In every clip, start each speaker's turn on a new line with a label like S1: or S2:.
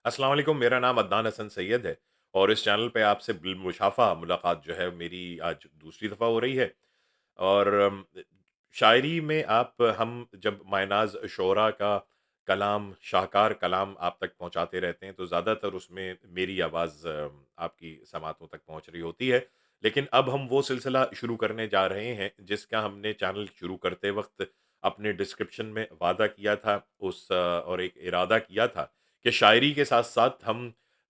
S1: अस्सलाम वालेकुम, मेरा नाम अदनान हसन सैयद है और इस चैनल पे आपसे बिलमुशाफ़ा मुलाकात जो है मेरी आज दूसरी दफ़ा हो रही है। और शायरी में आप हम जब मायनाज़ शुअरा का कलाम, शाहकार कलाम आप तक पहुँचाते रहते हैं, तो ज़्यादातर उसमें मेरी आवाज़ आपकी समातों तक पहुँच रही होती है। लेकिन अब हम वो सिलसिला शुरू करने जा रहे हैं, जिसका हमने चैनल शुरू करते वक़्त अपने डिस्क्रिप्शन में वादा किया था और एक इरादा किया था कि शायरी के साथ-साथ हम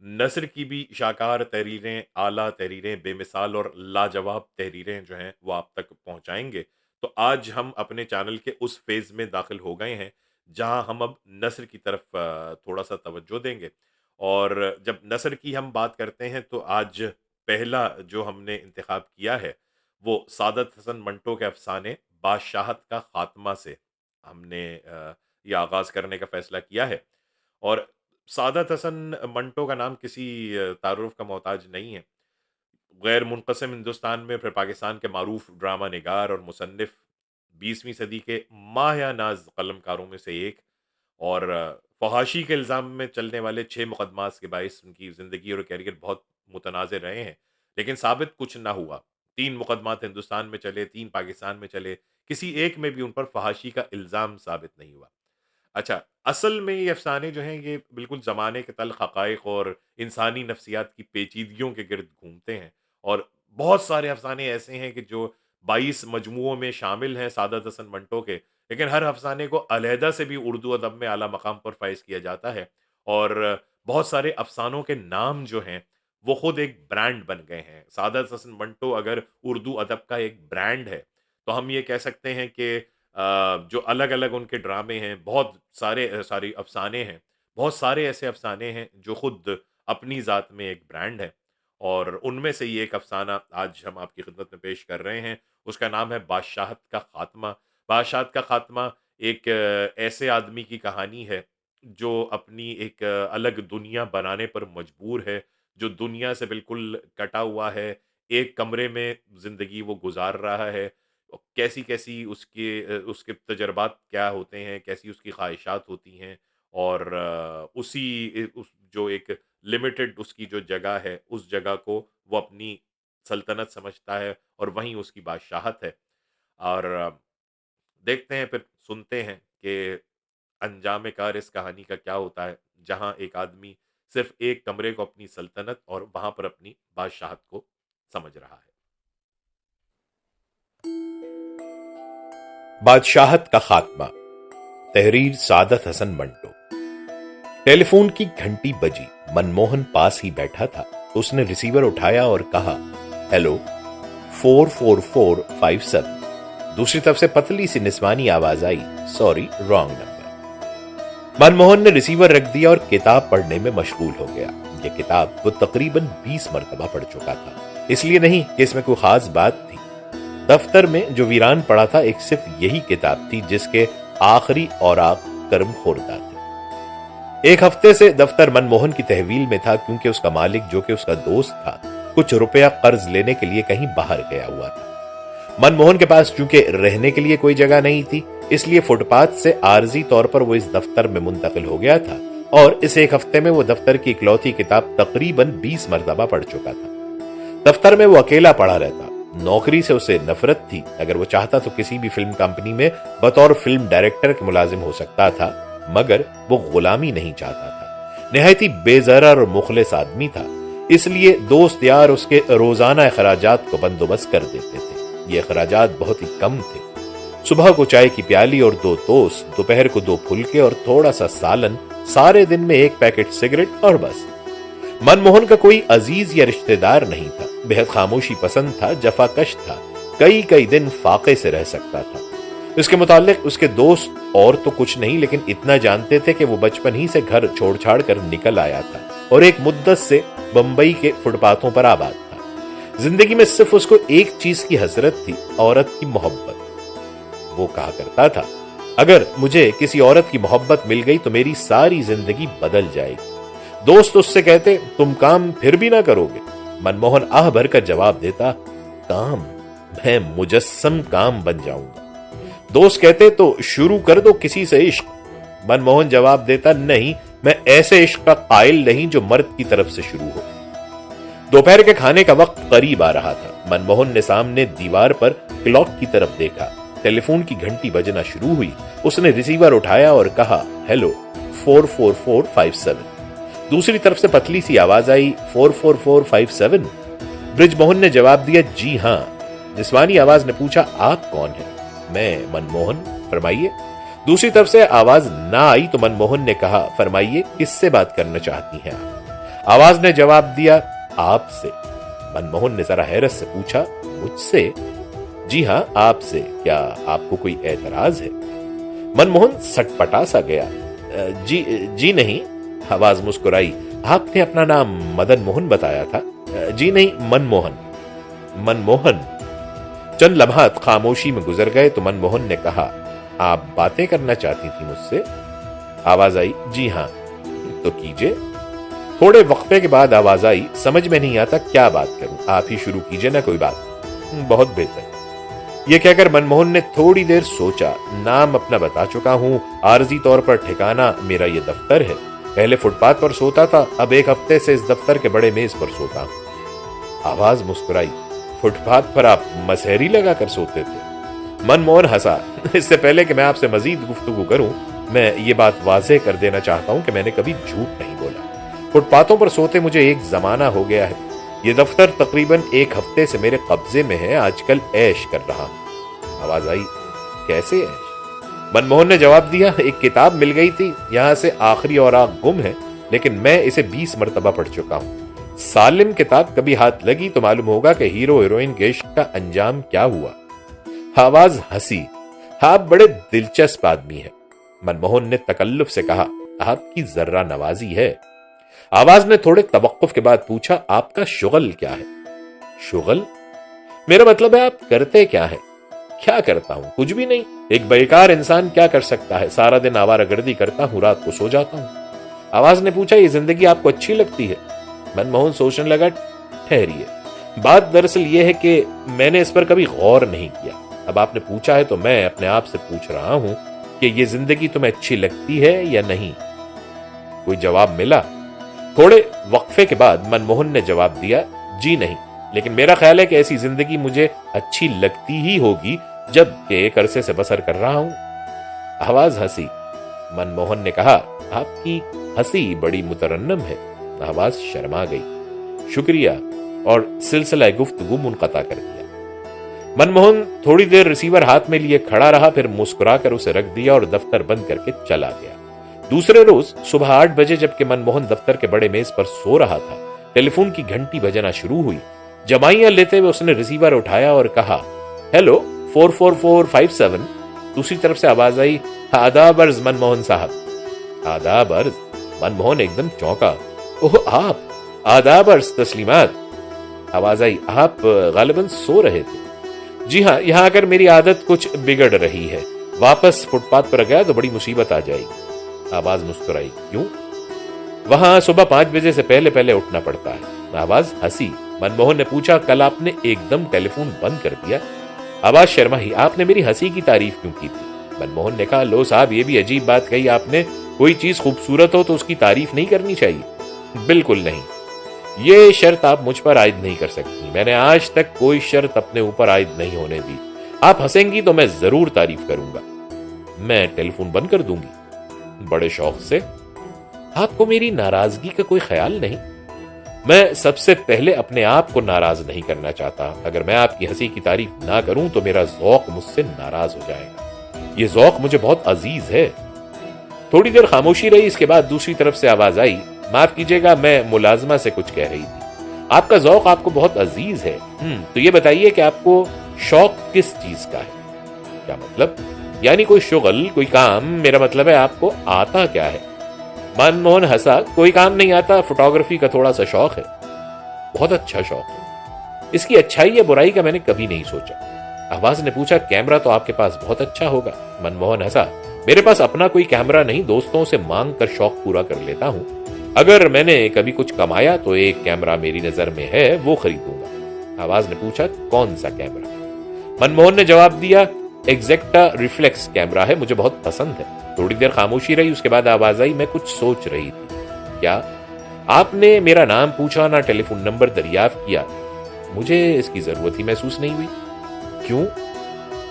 S1: नस्र की भी शानदार तहरीरें, आला तहरीरें, बेमिसाल और लाजवाब तहरीरें जो हैं, वो आप तक पहुँचाएँगे। तो आज हम अपने चैनल के उस फ़ेज़ में दाखिल हो गए हैं, जहाँ हम अब नस्र की तरफ थोड़ा-सा तवज्जो देंगे। और जब नस्र की हम बात करते हैं, तो आज पहला जो हमने इंतख़ाब किया है, वो सादत हसन मंटो के अफ़साने बादशाहत का ख़ात्मा से हमने ये आगाज़ करने का फ़ैसला किया है। और सादत हसन मंटो का नाम किसी तारुफ़ का मोहताज नहीं है। गैर मुनक़सिम हिंदुस्तान में फिर पाकिस्तान के मारूफ़ ड्रामा निगार और मुसन्निफ़, 20वीं सदी के माहिया-नाज़ कलमकारों में से एक। और फ़हाशी के इल्ज़ाम में चलने वाले 6 मुकदमात के बाइस उनकी ज़िंदगी और करियर बहुत मुतनाज़िर रहे हैं, लेकिन साबित कुछ ना हुआ। 3 मुकदमात हिंदुस्तान में चले, 3 पाकिस्तान में चले, किसी एक में भी उन पर फ़हाशी का इल्ज़ाम साबित नहीं हुआ। अच्छा, असल में ये अफ़साने जो हैं, ये बिल्कुल ज़माने के तल्ख़ हक़ाइक़ और इंसानी नफ़्सियात की पेचीदगियों के गिर्द घूमते हैं। और बहुत सारे अफ़साने ऐसे हैं कि जो 22 मजमूओं में शामिल हैं सादत हसन मंटो के, लेकिन हर अफ़साने को अलहदा से भी उर्दू अदब में आला मकाम पर फ़ाइज़ किया जाता है। और बहुत सारे अफ़सानों के नाम जो हैं, वो खुद एक ब्रांड बन गए हैं। सादत हसन मंटो अगर उर्दू अदब का एक ब्रांड है, तो हम ये कह सकते हैं कि जो अलग-अलग उनके ड्रामे हैं, बहुत सारे सारी अफ़साने हैं, बहुत सारे ऐसे अफ़साने हैं जो खुद अपनी ज़ात में एक ब्रांड है। और उनमें से ये एक अफ़साना आज हम आपकी खिदमत में पेश कर रहे हैं, उसका नाम है बादशाहत का ख़ात्मा। बादशाहत का ख़ात्मा एक ऐसे आदमी की कहानी है, जो अपनी एक अलग दुनिया बनाने पर मजबूर है, जो दुनिया से बिल्कुल कटा हुआ है, एक कमरे में ज़िंदगी वो गुज़ार रहा है। कैसी-कैसी उसके तजुर्बात क्या होते हैं, कैसी उसकी ख़्वाहिशात होती हैं। और उस जो एक लिमिटेड उसकी जो जगह है, उस जगह को वो अपनी सल्तनत समझता है और वहीं उसकी बादशाहत है। और देखते हैं, फिर सुनते हैं कि अंजाम कार इस कहानी का क्या होता है, जहाँ एक आदमी सिर्फ़ एक कमरे को अपनी सल्तनत और वहाँ पर अपनी बादशाहत को समझ रहा है। बादशाहत का खात्मा, तहरीर सादत हसन मंटो। टेलीफोन की घंटी बजी। मनमोहन पास ही बैठा था तो उसने रिसीवर उठाया और कहा, हेलो, 44457। दूसरी तरफ से पतली सी निस्वानी आवाज आई, सॉरी, रॉन्ग नंबर। मनमोहन ने रिसीवर रख दिया और किताब पढ़ने में मशगूल हो गया। यह किताब वो तकरीबन 20 मरतबा पढ़ चुका था, इसलिए नहीं कि इसमें कोई खास बात थी। दफ्तर में जो वीरान पड़ा था, एक सिर्फ यही किताब थी जिसके आखिरी औराक कर्म खोरदा थे। एक हफ्ते से दफ्तर मनमोहन की तहवील में था, क्योंकि उसका मालिक, जो कि उसका दोस्त था, कुछ रुपया कर्ज लेने के लिए कहीं बाहर गया हुआ था। मनमोहन के पास चूंकि रहने के लिए कोई जगह नहीं थी, इसलिए फुटपाथ से आर्जी तौर पर वो इस दफ्तर में मुंतकिल हो गया था। और इस एक हफ्ते में वो दफ्तर की इकलौती किताब तकरीबन 20 मरतबा पढ़ चुका था। दफ्तर में वो अकेला पड़ा रहता। नौकरी से उसे नफरत थी। अगर वो चाहता तो किसी भी फिल्म कंपनी में बतौर फिल्म डायरेक्टर के मुलाजिम हो सकता था, मगर वो गुलामी नहीं चाहता था। निहायती बेजरर और मुखलिस आदमी था, इसलिए दोस्त यार उसके रोजाना अखराजात को बंदोबस्त कर देते थे। ये अखराजात बहुत ही कम थे। सुबह को चाय की प्याली और 2 टोस्ट, दोपहर को 2 फुलके और थोड़ा सा सालन, सारे दिन में 1 पैकेट सिगरेट और बस। मनमोहन का कोई अजीज या रिश्तेदार नहीं था। बेहद खामोशी पसंद था, जफाकश था, कई कई दिन फाके से रह सकता था। इसके मुतालिक उसके दोस्त और तो कुछ नहीं, लेकिन इतना जानते थे कि वो बचपन ही से घर छोड़ छाड़ कर निकल आया था और एक मुद्दत से बंबई के फुटपाथों पर आबाद था। जिंदगी में सिर्फ उसको एक चीज की हसरत थी, औरत की मोहब्बत। वो कहा करता था, अगर मुझे किसी औरत की मोहब्बत मिल गई तो मेरी सारी जिंदगी बदल जाएगी। दोस्त उससे कहते, तुम काम फिर भी ना करोगे? मनमोहन आह भरकर जवाब देता, काम? मैं मुजस्सम काम बन जाऊंगा। दोस्त कहते, तो शुरू कर दो किसी से इश्क। मनमोहन जवाब देता, नहीं, मैं ऐसे इश्क का कायल नहीं जो मर्द की तरफ से शुरू हो। दोपहर के खाने का वक्त करीब आ रहा था। मनमोहन ने सामने दीवार पर क्लॉक की तरफ देखा। टेलीफोन की घंटी बजना शुरू हुई। उसने रिसीवर उठाया और कहा, हेलो 44457। दूसरी तरफ से पतली सी आवाज आई, 44457। ब्रिजमोहन ने जवाब दिया, जी हां। जिस्मानी आवाज ने पूछा, आप कौन है? मैं मनमोहन, फरमाइए। दूसरी तरफ से आवाज ना आई तो मनमोहन ने कहा, फरमाइए किससे बात करना चाहती हैं आप? आवाज ने जवाब दिया, आपसे। मनमोहन ने जरा हैरत से पूछा, मुझसे? जी हां, आपसे। क्या आपको कोई एतराज है? मनमोहन सटपटा सा गया। जी नहीं। आवाज मुस्कुराई, आपने अपना नाम मदन मोहन बताया था। जी नहीं, मनमोहन। मनमोहन। चंद लम्हात खामोशी में गुजर गए तो मनमोहन ने कहा, आप बातें करना चाहती थी मुझसे? आवाज आई, जी हां। तो कीजिए। थोड़े वक्फे के बाद आवाज आई, समझ में नहीं आता क्या बात करूं, आप ही शुरू कीजिए ना कोई बात। बहुत बेहतर। यह कहकर मनमोहन ने थोड़ी देर सोचा। नाम अपना बता चुका हूं, आरजी तौर पर ठिकाना मेरा यह दफ्तर है। पहले फुटपाथ पर सोता था, अब एक हफ्ते से इस दफ्तर के बड़े मेज पर सोता हूं। आवाज मुस्कुराई, फुटपाथ पर आप मसहरी लगाकर सोते थे? मनमोहन हंसा। इससे पहले कि मैं आपसे मजीद गुफ्तगू करूं, मैं ये बात वाज़ेह कर देना चाहता हूं कि मैंने कभी झूठ नहीं बोला। फुटपाथों पर सोते मुझे एक जमाना हो गया है। ये दफ्तर तकरीबन एक हफ्ते से मेरे कब्जे में है। आजकल ऐश कर रहा हूं। आवाज आई, कैसे ऐश? मनमोहन ने जवाब दिया, एक किताब मिल गई थी, यहां से आखिरी औराक गुम है, लेकिन मैं इसे 20 मरतबा पढ़ चुका हूं। सालिम किताब कभी हाथ लगी तो मालूम होगा कि हीरो हीरोइन के इश्क का अंजाम क्या हुआ। आवाज हंसी, आप बड़े दिलचस्प आदमी हैं। मनमोहन ने तकल्लुफ से कहा, आपकी जर्रा नवाजी है। आवाज ने थोड़े तवक्कुफ के बाद पूछा, आपका शुगल क्या है? शुगल? मेरा मतलब है आप करते क्या है? क्या करता हूं? कुछ भी नहीं। एक बेकार इंसान क्या कर सकता है? सारा दिन आवारागर्दी करता हूं, रात को सो जाता हूं। आवाज ने पूछा, ये जिंदगी आपको अच्छी लगती है? मनमोहन सोचने लगा, ठहरिए, बात दरअसल यह है कि मैंने इस पर कभी गौर नहीं किया। अब आपने पूछा है तो मैं अपने आप से पूछ रहा हूं कि यह जिंदगी तुम्हें अच्छी लगती है या नहीं? कोई जवाब मिला? थोड़े वक्फे के बाद मनमोहन ने जवाब दिया, जी नहीं, लेकिन मेरा ख्याल है कि ऐसी जिंदगी मुझे अच्छी लगती ही होगी जब कि एक अरसे से बसर कर रहा हूं। आवाज हंसी। मनमोहन ने कहा, आपकी हंसी बड़ी मुतरन्नम है। आवाज शर्मा गई। शुक्रिया, और सिलसिला गुफ्तगू मुनक़ता कर दिया। मनमोहन थोड़ी देर रिसीवर हाथ में लिए खड़ा रहा, फिर मुस्कुराकर उसे रख दिया और दफ्तर बंद करके चला गया। दूसरे रोज सुबह 8 बजे जबकि मनमोहन दफ्तर के बड़े मेज पर सो रहा था, टेलीफोन की घंटी बजना शुरू हुई। जमाइयां लेते हुए उसने रिसीवर उठाया और कहा, हेलो 44457। दूसरी तरफ से आवाज आई, आदाब अर्ज मनमोहन साहब। आदाब अर्ज? मनमोहन एकदम चौंका। ओह आप, आदाब अर्ज तस्लीमात। आवाज आई, आप गालिबन सो रहे थे? जी हां, यहां आकर मेरी आदत कुछ बिगड़ रही है। वापस फुटपाथ पर गया तो बड़ी मुसीबत आ जाएगी। आवाज मुस्कुराई, क्यों? वहां सुबह 5 बजे से पहले पहले उठना पड़ता है। आवाज हंसी। मनमोहन ने पूछा, कल आपने एकदम टेलीफोन बंद कर दिया? आवाज शर्माई, आपने मेरी हंसी की तारीफ क्यों की थी? मनमोहन ने कहा, लो साहब, ये भी अजीब बात कही आपने। कोई चीज खूबसूरत हो तो उसकी तारीफ नहीं करनी चाहिए। बिल्कुल नहीं, ये शर्त आप मुझ पर आयद नहीं कर सकती। मैंने आज तक कोई शर्त अपने ऊपर आयद नहीं होने दी। आप हंसेंगी तो मैं जरूर तारीफ करूंगा। मैं टेलीफोन बंद कर दूंगी। बड़े शौक से। आपको मेरी नाराजगी का कोई ख्याल नहीं? मैं सबसे पहले अपने आप को नाराज नहीं करना चाहता। अगर मैं आपकी हंसी की तारीफ ना करूं तो मेरा ज़ौक़ मुझसे नाराज हो जाएगा। यह ज़ौक़ मुझे बहुत अजीज है। थोड़ी देर खामोशी रही। इसके बाद दूसरी तरफ से आवाज आई, माफ कीजिएगा, मैं मुलाजमा से कुछ कह रही थी। आपका ज़ौक़ आपको बहुत अजीज है। तो ये बताइए कि आपको शौक किस चीज का है? क्या मतलब? यानी कोई शुगल, कोई काम। मेरा मतलब है आपको आता क्या है? मनमोहन हंसा, कोई काम नहीं आता, फोटोग्राफी का थोड़ा सा शौक है। बहुत अच्छा शौक है। इसकी अच्छाई या बुराई का मैंने कभी नहीं सोचा। आवाज ने पूछा, कैमरा तो आपके पास बहुत अच्छा होगा? मनमोहन हंसा, मेरे पास अपना कोई कैमरा नहीं, दोस्तों से मांग कर शौक पूरा कर लेता हूं। अगर मैंने कभी कुछ कमाया तो एक कैमरा मेरी नजर में है, वो खरीदूंगा। आवाज ने पूछा, कौन सा कैमरा? मनमोहन ने जवाब दिया, एग्जैक्टा रिफ्लेक्स कैमरा है, मुझे बहुत पसंद है।
S2: थोड़ी देर खामोशी रही, उसके बाद आवाज आई, मैं कुछ सोच रही थी। क्या? आपने मेरा नाम पूछा ना टेलीफोन नंबर दरियाफ्त किया। मुझे इसकी जरूरत ही महसूस नहीं हुई। क्यों?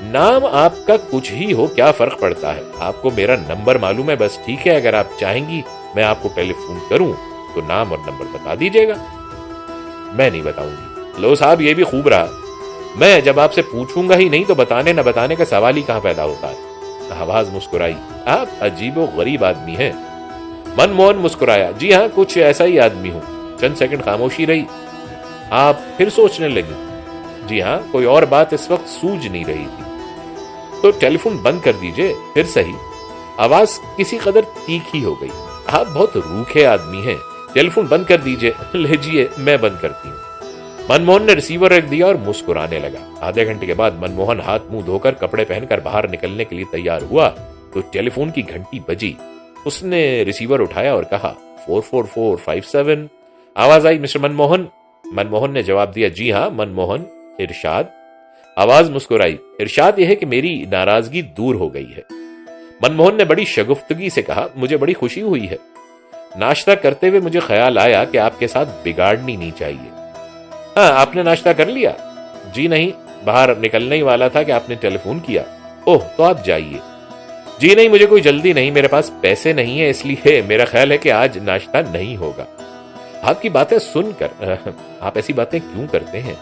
S2: नाम आपका कुछ ही हो, क्या फर्क पड़ता है? आपको मेरा नंबर मालूम है, बस। ठीक है, अगर आप चाहेंगी मैं आपको टेलीफोन करूं तो नाम और नंबर बता दीजिएगा। मैं नहीं बताऊंगी। लो साहब, ये भी खूब रहा। मैं जब आपसे पूछूंगा ही नहीं तो बताने न बताने का सवाल ही कहां पैदा होता है। आवाज मुस्कुराई, आप अजीबो गरीब आदमी हैं। मनमोहन मुस्कुराया, जी हाँ, कुछ ऐसा ही आदमी हूं। चंद सेकंड खामोशी रही। आप फिर सोचने लगी। जी हाँ, कोई और बात इस वक्त सूझ नहीं रही थी। तो टेलीफोन बंद कर दीजिए, फिर सही। आवाज किसी कदर तीखी हो गई। आप बहुत रूखे आदमी हैं, टेलीफोन बंद कर दीजिए। लीजिए, मैं बंद करती हूँ। मनमोहन ने रिसीवर रख दिया और मुस्कुराने लगा। आधे घंटे के बाद मनमोहन हाथ मुंह धोकर कपड़े पहनकर बाहर निकलने के लिए तैयार हुआ तो टेलीफोन की घंटी बजी। उसने रिसीवर उठाया और कहा, 44457। आवाज आई, मिस्टर मनमोहन। मनमोहन ने जवाब दिया, जी हाँ मनमोहन। इरशाद? आवाज मुस्कुराई, इरशाद यह है कि मेरी नाराजगी दूर हो गई है। मनमोहन ने बड़ी शगुफ्तगी से कहा, मुझे बड़ी खुशी हुई है। नाश्ता करते हुए मुझे ख्याल आया कि आपके साथ बिगाड़नी नहीं चाहिए। हाँ, आपने नाश्ता कर लिया? जी नहीं, बाहर निकलने ही वाला था कि आपने टेलीफोन किया। ओह, तो आप जाइए। जी नहीं, मुझे कोई जल्दी नहीं, मेरे पास पैसे नहीं है, इसलिए मेरा ख्याल है कि आज नाश्ता नहीं होगा। आपकी बातें सुनकर आप ऐसी बातें क्यों करते हैं?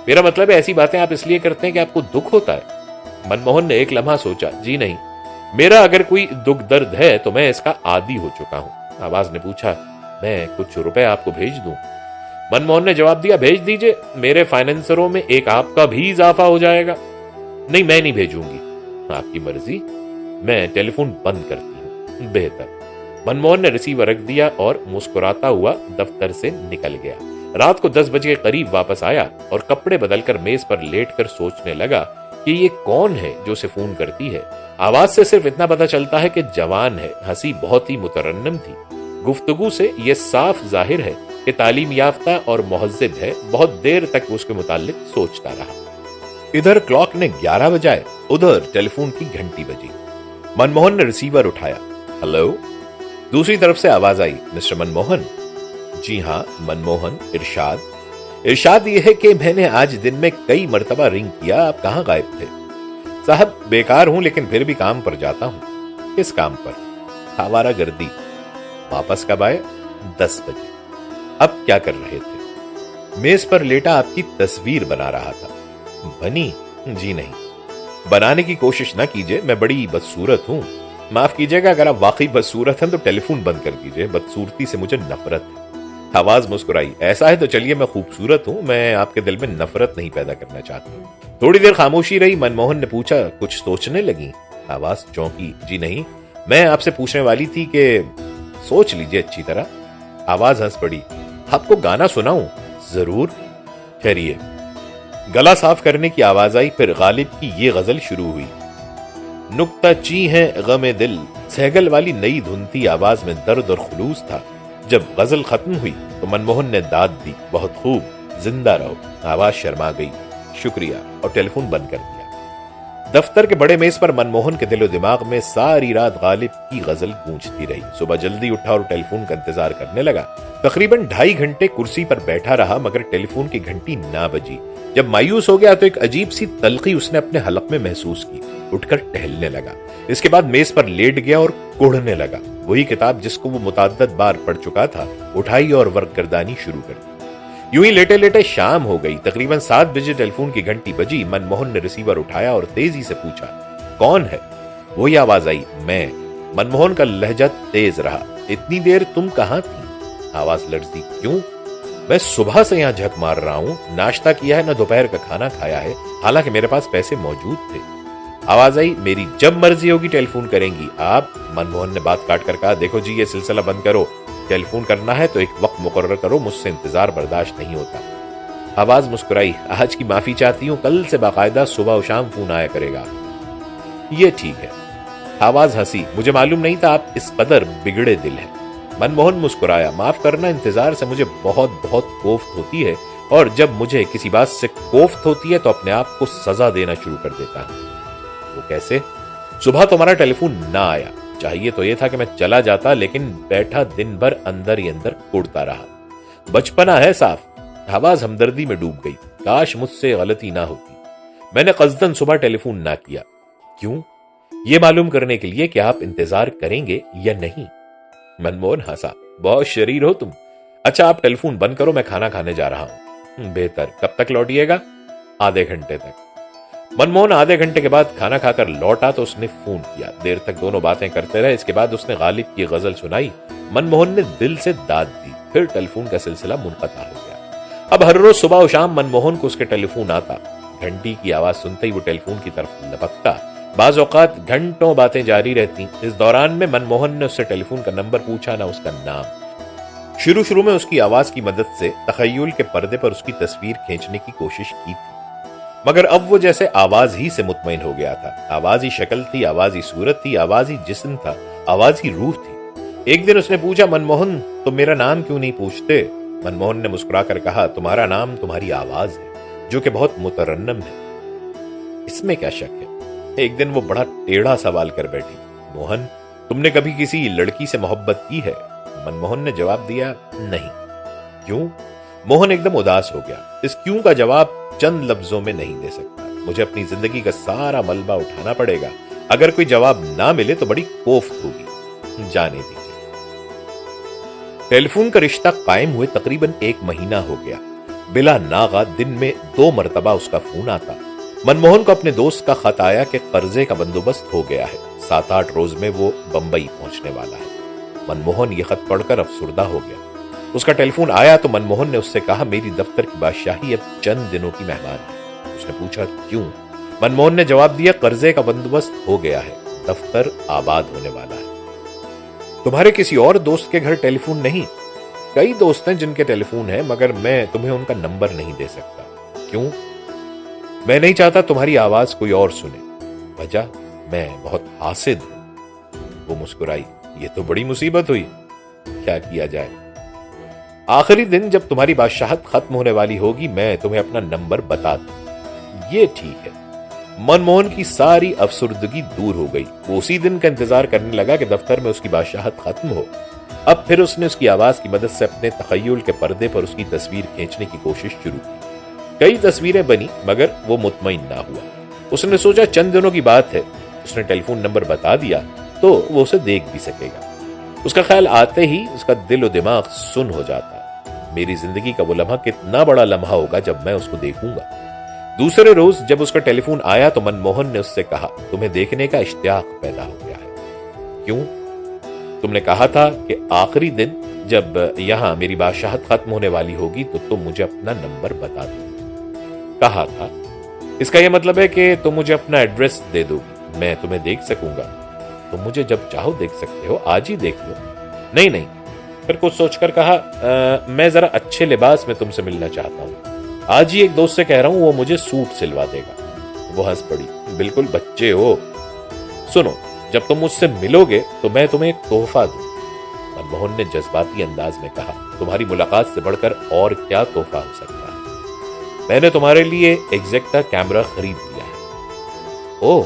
S2: मेरा मतलब है, ऐसी बातें आप इसलिए करते हैं कि आपको दुख होता है। मनमोहन ने एक लम्हा सोचा, जी नहीं, मेरा अगर कोई दुख दर्द है तो मैं इसका आदी हो चुका हूं। आवाज ने पूछा, मैं कुछ रुपए आपको भेज दूं? मनमोहन ने जवाब दिया, भेज दीजिए, मेरे फाइनेंसरों में एक आपका भी इजाफा हो जाएगा। नहीं, मैं नहीं भेजूंगी। आपकी मर्जी, मैं टेलीफोन बंद करती हूं। बेहतर। मनमोहन ने रिसीवर रख दिया और मुस्कुराता हुआ दफ्तर से निकल गया। रात को 10 बजे के करीब वापस आया और कपड़े बदलकर मेज पर लेटकर सोचने लगा कि ये कौन है जो उसे फोन करती है। आवाज से सिर्फ इतना पता चलता है कि जवान है, हंसी बहुत ही मुतरन्नम थी। गुफ्तगू से यह साफ जाहिर है कि तालीम याफ्ता और मुहज्जिब है। बहुत देर तक उसके मुतालिक सोचता रहा। इधर क्लॉक ने 11 बजाए, उधर टेलीफोन की घंटी बजी। मनमोहन ने रिसीवर उठाया। हेलो। दूसरी तरफ से आवाज आई, मिस्टर मनमोहन? जी हां मनमोहन। इरशाद? इरशाद यह है कि मैंने आज दिन में कई मर्तबा रिंग किया, आप कहां गायब थे? साहब, बेकार हूं लेकिन फिर भी काम पर जाता हूं। किस काम पर? आवारागर्दी। वापस कब आए? 10 बजे। अब क्या कर रहे थे? मेज पर लेटा आपकी तस्वीर बना रहा था। बनी? जी नहीं। बनाने की कोशिश ना कीजिए, मैं बड़ी बदसूरत हूं। माफ कीजिएगा, अगर आप वाकई बदसूरत हैं तो टेलीफोन बंद कर दीजिए, बदसूरती से मुझे नफरत है। आवाज मुस्कुराई, ऐसा है तो चलिए, मैं खूबसूरत हूं, मैं आपके दिल में नफरत नहीं पैदा करना चाहती। थोड़ी देर खामोशी रही। मनमोहन ने पूछा, कुछ सोचने लगी? आवाज चौंकी, जी नहीं, मैं आपसे पूछने वाली थी कि सोच लीजिए अच्छी तरह। आवाज हंस पड़ी, आपको गाना सुनाऊं? जरूर। ठहरिए। गला साफ करने की आवाज आई, फिर गालिब की ये गजल शुरू हुई। नुक्ता ची है गमे दिल, सहगल वाली नई धुन थी, आवाज में दर्द और खुलूस था। जब गजल खत्म हुई तो मनमोहन ने दाद दी, बहुत खूब, जिंदा रहो। आवाज शर्मा गई, शुक्रिया, और टेलीफोन बंद कर दिया। दफ्तर के बड़े मेज पर मनमोहन के दिलो दिमाग में सारी रात गालिब की गजल गूंजती रही। सुबह जल्दी उठा और टेलीफोन का इंतजार करने लगा। तकरीबन 2.5 घंटे कुर्सी पर बैठा रहा मगर टेलीफोन की घंटी ना बजी। जब मायूस हो गया तो एक अजीब सी तलखी उसने अपने हलक में महसूस की। उठकर टहलने लगा। इसके बाद मेज पर लेट गया और कुढ़ने लगा। वही किताब जिसको वो मुतअद्दिद बार पढ़ चुका था उठाई और वर्कगर्दानी शुरू कर दी। यूं ही लेटे लेटे शाम हो गई। तकरीबन 7 बजे टेलीफोन की घंटी बजी। मनमोहन ने रिसीवर उठाया और तेजी से पूछा, कौन है? वही आवाज आई, मैं। मनमोहन का लहजा तेज रहा, इतनी देर तुम कहां थी? आवाज लर्जी, क्यों? मैं सुबह से यहां झक मार रहा हूं, नाश्ता किया है, न दोपहर का खाना खाया है, हालांकि मेरे पास पैसे मौजूद थे। आवाज आई, मेरी जब मर्जी होगी टेलीफोन करेंगी आप। मनमोहन ने बात काट कर कहा, देखो जी, ये सिलसिला बंद करो। टेलीफोन करना है तो एक वक्त मुकर्रर करो, मुझसे इंतजार बर्दाश्त नहीं होता। आवाज मुस्कुराई, आज की माफी चाहती हूं, कल से बाकायदा सुबह और शाम फोन आया करेगा। ये ठीक है। आवाज हंसी, मुझे मालूम नहीं था आप इस कदर बिगड़े दिल हैं। मनमोहन मुस्कुराया, माफ करना, इंतजार से मुझे बहुत बहुत कोफ्त होती है, और जब मुझे किसी बात से कोफ्त होती है तो अपने आप को सजा देना शुरू कर देता हूं। वो कैसे? सुबह तुम्हारा टेलीफोन ना आया, चाहिए तो ये था कि मैं चला जाता, लेकिन बैठा दिन भर अंदर ही अंदर कुड़ता रहा। बचपना है साफ। आवाज हमदर्दी में डूब गई। काश मुझसे गलती ना होती। मैंने कस्दन सुबह टेलीफोन ना किया। क्यों? यह मालूम करने के लिए कि आप इंतजार करेंगे या नहीं। मनमोहन हंसा। बहुत शरीर हो तुम। अच्छा, आप टेलीफोन बंद करो, मैं खाना खाने जा रहा हूं। बेहतर। कब तक लौटिएगा? आधे घंटे तक। मनमोहन आधे घंटे के बाद खाना खाकर लौटा तो उसने फोन किया। देर तक दोनों बातें करते रहे। इसके बाद उसने गालिब की गजल सुनाई। मनमोहन ने दिल से दाद दी। फिर टेलीफोन का सिलसिला मुनक़ता हो गया। अब हर रोज सुबह और शाम मनमोहन को उसके टेलीफोन आता। घंटी की आवाज सुनते ही वो टेलीफोन की तरफ लपकता। बाज औकात घंटों बातें जारी रहती। इस दौरान में मनमोहन ने उससे टेलीफोन का नंबर पूछा, ना उसका नाम। शुरू में उसकी आवाज की मदद से तखय्युल के पर्दे पर उसकी तस्वीर खींचने की कोशिश की थी, मगर अब वो जैसे आवाज ही से मुतमईन हो गया था। आवाज ही शक्ल थी, आवाज ही सूरत थी, आवाज ही जिस्म था, आवाज ही रूह थी। एक दिन उसने पूछा, मनमोहन तुम मेरा नाम क्यों नहीं पूछते? मनमोहन ने मुस्कुराकर कहा, तुम्हारा नाम तुम्हारी आवाज है, जो कि बहुत मुतरन्नम है। इसमें क्या शक है? एक दिन वो बड़ा टेढ़ा सवाल कर बैठी, मोहन तुमने कभी किसी लड़की से मोहब्बत की है? मनमोहन ने जवाब दिया, नहीं। क्यों? मोहन एकदम उदास हो गया। इस क्यों का जवाब चंद लफ्जों में नहीं दे सकता। मुझे अपनी जिंदगी का सारा मलबा उठाना पड़ेगा। अगर कोई जवाब ना मिले तो बड़ी कोफ्त होगी। जाने दीजिए। टेलीफोन का रिश्ता कायम हुए तकरीबन 1 महीना हो गया। बिला नागा दिन में 2 मरतबा उसका फोन आता। मनमोहन को अपने दोस्त का खत आया कि कर्जे का बंदोबस्त हो गया है। 7-8 रोज में वो बंबई पहुंचने वाला है। मनमोहन ये खत पढ़कर अफसुर्दा हो गया। उसका टेलीफोन आया तो मनमोहन ने उससे कहा, मेरी दफ्तर की बादशाही अब चंद दिनों की मेहमान है। उसने पूछा, क्यों? मनमोहन ने जवाब दिया, कर्जे का बंदोबस्त हो गया है, दफ्तर आबाद होने वाला है। तुम्हारे किसी और दोस्त के घर टेलीफोन नहीं? कई दोस्त हैं जिनके टेलीफोन है, मगर मैं तुम्हें उनका नंबर नहीं दे सकता। क्यों? मैं नहीं चाहता तुम्हारी आवाज कोई और सुने। वजह? मैं बहुत हासिद हूं। वो मुस्कुराई। ये तो बड़ी मुसीबत हुई। क्या किया जाए? आखिरी दिन जब तुम्हारी बादशाहत खत्म होने वाली होगी, मैं तुम्हें अपना नंबर बता दूं। ये ठीक है। मनमोहन की सारी अफसुर्दगी दूर हो गई। वो उसी दिन का इंतजार करने लगा कि दफ्तर में उसकी बादशाहत खत्म हो। अब फिर उसने उसकी आवाज की मदद से अपने तखय्युल के पर्दे पर उसकी तस्वीर खींचने की कोशिश शुरू की। कई तस्वीरें बनी, मगर वो मुतमईन ना हुआ। उसने सोचा चंद दिनों की बात है। उसने टेलीफोन नंबर बता दिया तो वो उसे देख भी सकेगा। उसका ख्याल आते ही उसका दिल और दिमाग सुन हो जाता। मेरी जिंदगी का वो लम्हा कितना बड़ा लम्हा होगा जब मैं उसको देखूंगा। दूसरे रोज जब उसका टेलीफोन आया तो मनमोहन ने उससे कहा, तुम्हें देखने का इश्तियाक पैदा हो गया है। क्यों? तुमने कहा था कि आखिरी दिन जब यहां मेरी बादशाहत खत्म होने वाली होगी तो तुम मुझे अपना नंबर बता दो। कहा था। इसका यह मतलब है कि तुम मुझे अपना एड्रेस दे दोगी, मैं तुम्हें देख सकूंगा। तुम मुझे जब चाहो देख सकते हो, आज ही देख लो। नहीं। फिर कुछ सोचकर कहा, मैं जरा अच्छे लिबास में तुमसे मिलना चाहता हूँ। आज ही एक दोस्त से कह रहा हूं, वो मुझे सूट सिलवा देगा। वो हंस पड़ी। बिल्कुल बच्चे हो। सुनो, जब तुम मुझसे मिलोगे तो मैं तुम्हें एक तोहफा दूं। मनमोहन ने जज्बाती अंदाज में कहा, तुम्हारी मुलाकात से बढ़कर और क्या तोहफा हो सकता है? मैंने तुम्हारे लिए एग्जैक्टा कैमरा खरीद लिया है। ओह,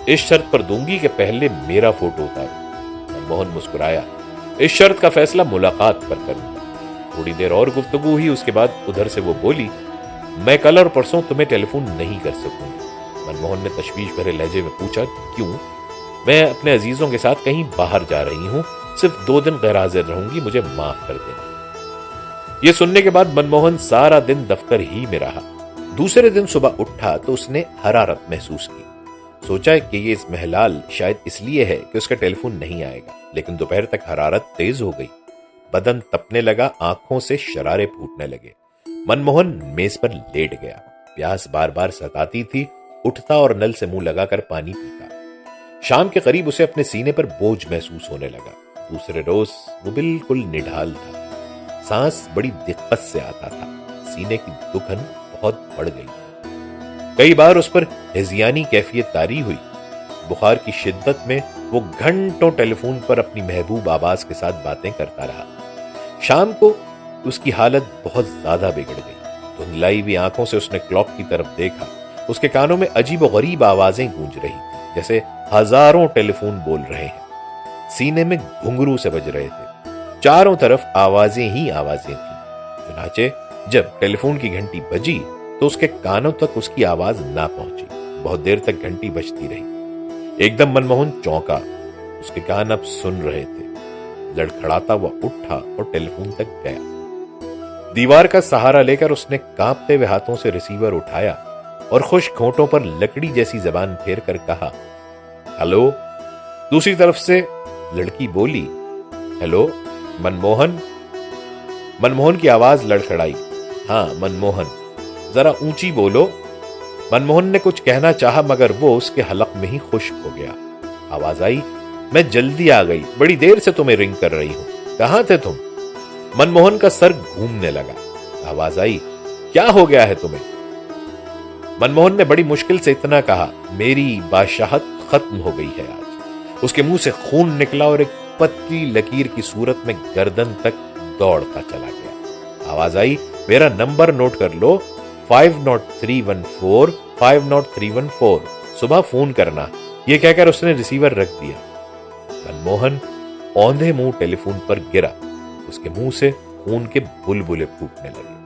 S2: इस शर्त पर दूंगी कि पहले मेरा फोटो उतारो। मनमोहन मुस्कुराया। इस शर्त का फैसला मुलाकात पर करूंगा। थोड़ी देर और गुफ्तगू हुई। उसके बाद उधर से वो बोली, मैं कल और परसों तुम्हें टेलीफोन नहीं कर सकूंगी। मनमोहन ने तशवीश भरे लहजे में पूछा, क्यों? मैं अपने अजीजों के साथ कहीं बाहर जा रही हूं, सिर्फ 2 दिन गैर हाजिर रहूंगी, मुझे माफ कर देना। यह सुनने के बाद मनमोहन सारा दिन दफ्तर ही में रहा। दूसरे दिन सुबह उठा तो उसने हरारत महसूस की। सोचा कि ये इस्मेहलाल शायद इसलिए है कि उसका टेलीफोन नहीं आएगा, लेकिन दोपहर तक हरारत तेज हो गई। बदन तपने लगा, आंखों से शरारे फूटने लगे। मनमोहन मेज पर लेट गया। प्यास बार बार सताती थी। उठता और नल से मुंह लगाकर पानी पीता। शाम के करीब उसे अपने सीने पर बोझ महसूस होने लगा। दूसरे रोज वो बिल्कुल निढाल था। सांस बड़ी दिक्कत से आता था। सीने की दुखन बहुत बढ़ गई। कई बार उस पर हिजियानी कैफियत तारी हुई। बुखार की शिद्दत में वो घंटों टेलीफोन पर अपनी महबूब आवाज के साथ बातें करता रहा। शाम को उसकी हालत बहुत ज्यादा बिगड़ गई। धुंधलाई हुई आंखों से उसने क्लॉक की तरफ देखा। उसके कानों में अजीब और गरीब आवाजें गूंज रही थी, जैसे हजारों टेलीफोन बोल रहे हैं। सीने में घुंघरू से बज रहे थे। चारों तरफ आवाजें ही आवाजें थी। चुनाचे जब टेलीफोन की घंटी बजी तो उसके कानों तक उसकी आवाज ना पहुंची। बहुत देर तक घंटी बजती रही। एकदम मनमोहन चौंका। उसके कान अब सुन रहे थे। लड़खड़ाता हुआ उठा और टेलीफोन तक गया। दीवार का सहारा लेकर उसने कांपते हुए हाथों से रिसीवर उठाया और खुश्क होंठों पर लकड़ी जैसी जबान फेर कर कहा, हेलो। दूसरी तरफ से लड़की बोली, हेलो मनमोहन। मनमोहन की आवाज लड़खड़ाई, हां मनमोहन, जरा ऊंची बोलो। मनमोहन ने कुछ कहना चाहा मगर वो उसके हलक में ही खुश्क हो गया। आवाज आई, मैं जल्दी आ गई, बड़ी देर से तुम्हें रिंग कर रही हूं, कहां थे तुम? मनमोहन का सर घूमने लगा। आवाज आई, क्या हो गया है तुम्हें? मनमोहन ने बड़ी मुश्किल से इतना कहा, मेरी बादशाहत खत्म हो गई है आज। उसके मुंह से खून निकला और एक पतली लकीर की सूरत में गर्दन तक दौड़ता चला गया। आवाज आई, मेरा नंबर नोट कर लो, 50314 50314, सुबह फोन करना। यह कहकर उसने रिसीवर रख दिया। मनमोहन औंधे मुंह टेलीफोन पर गिरा। उसके मुंह से खून के बुलबुले फूटने लगे।